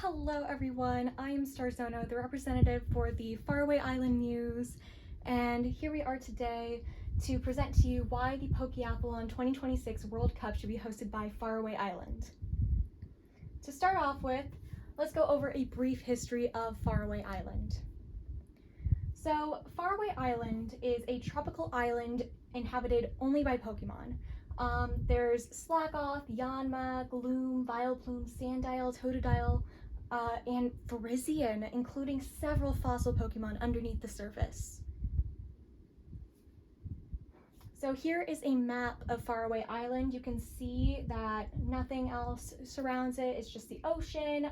Hello everyone, I am Starzono, the representative for the Faraway Island Muse, and here we are today to present to you why the Pokeathlon 2026 World Cup should be hosted by Faraway Island. To start off with, let's go over a brief history of Faraway Island. So, Faraway Island is a tropical island inhabited only by Pokemon. There's Slackoth, Yanma, Gloom, Vileplume, Sandile, Totodile, and Virizion, including several fossil Pokemon underneath the surface. So here is a map of Faraway Island. You can see that nothing else surrounds it. It's just the ocean.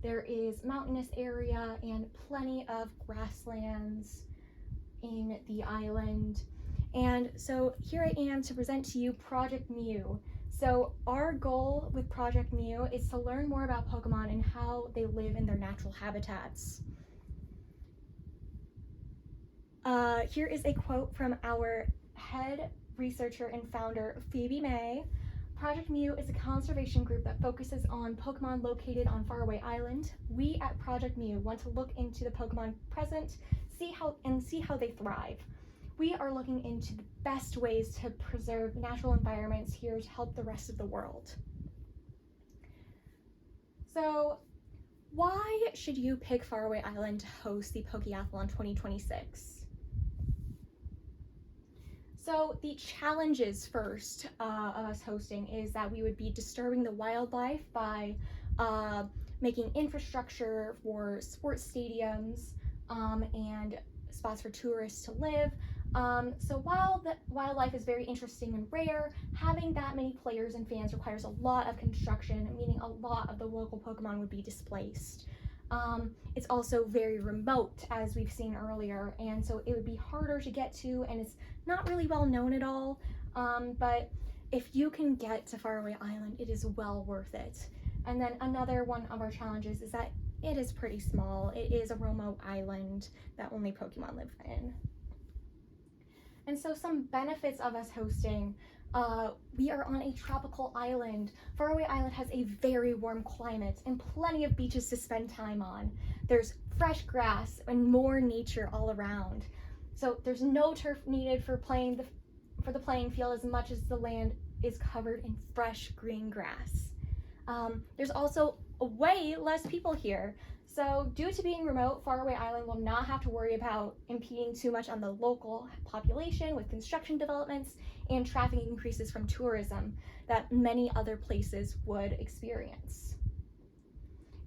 There is mountainous area and plenty of grasslands in the island. And so here I am to present to you Project Mew. So our goal with Project Mew is to learn more about Pokemon and how they live in their natural habitats. Here is a quote from our head researcher and founder, Phoebe May. Project Mew is a conservation group that focuses on Pokemon located on Faraway Island. We at Project Mew want to look into the Pokemon present, see how they thrive. We are looking into the best ways to preserve natural environments here to help the rest of the world. So, why should you pick Faraway Island to host the Pokeathlon 2026? So, the challenges first of us hosting is that we would be disturbing the wildlife by making infrastructure for sports stadiums and spots for tourists to live. So while the wildlife is very interesting and rare, having that many players and fans requires a lot of construction, meaning a lot of the local Pokemon would be displaced. It's also very remote, as we've seen earlier, and so it would be harder to get to, and it's not really well known at all, but if you can get to Faraway Island, it is well worth it. And then another one of our challenges is that it is pretty small. It is a remote island that only Pokemon live in. And so some benefits of us hosting, we are on a tropical island. Faraway Island has a very warm climate and plenty of beaches to spend time on. There's fresh grass and more nature all around. So there's no turf needed for the playing field as much as the land is covered in fresh green grass. There's also way less people here. So due to being remote, Faraway Island will not have to worry about impeding too much on the local population with construction developments and traffic increases from tourism that many other places would experience.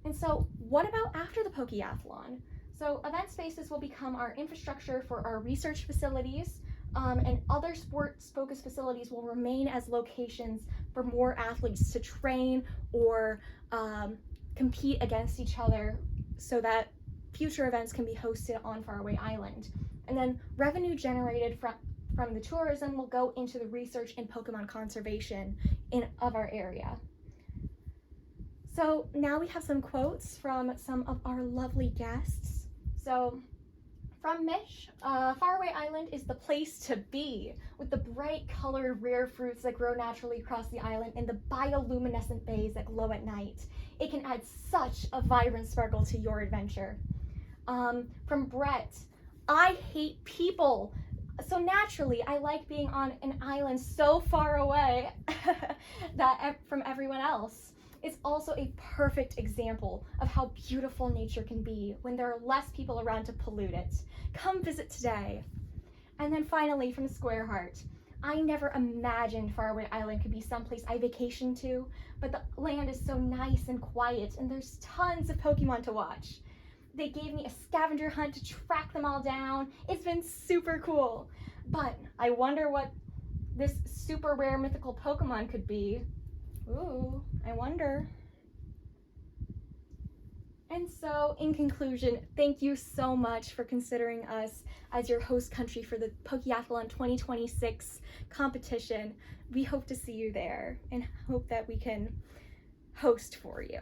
And so what about after the Pokeathlon? So event spaces will become our infrastructure for our research facilities, and other sports-focused facilities will remain as locations for more athletes to train or compete against each other so that future events can be hosted on Faraway Island. And then revenue generated from the tourism will go into the research and Pokemon conservation of our area. So now we have some quotes from some of our lovely guests. So from Mish, Faraway Island is the place to be, with the bright colored rare fruits that grow naturally across the island and the bioluminescent bays that glow at night. It can add such a vibrant sparkle to your adventure. From Brett, I hate people. So naturally, I like being on an island so far away from everyone else. It's also a perfect example of how beautiful nature can be when there are less people around to pollute it. Come visit today. And then finally, from Squareheart, I never imagined Faraway Island could be someplace I vacation to, but the land is so nice and quiet, and there's tons of Pokemon to watch. They gave me a scavenger hunt to track them all down. It's been super cool. But I wonder what this super rare mythical Pokemon could be. Ooh, I wonder. And so, in conclusion, thank you so much for considering us as your host country for the Pokeathlon 2026 competition. We hope to see you there and hope that we can host for you.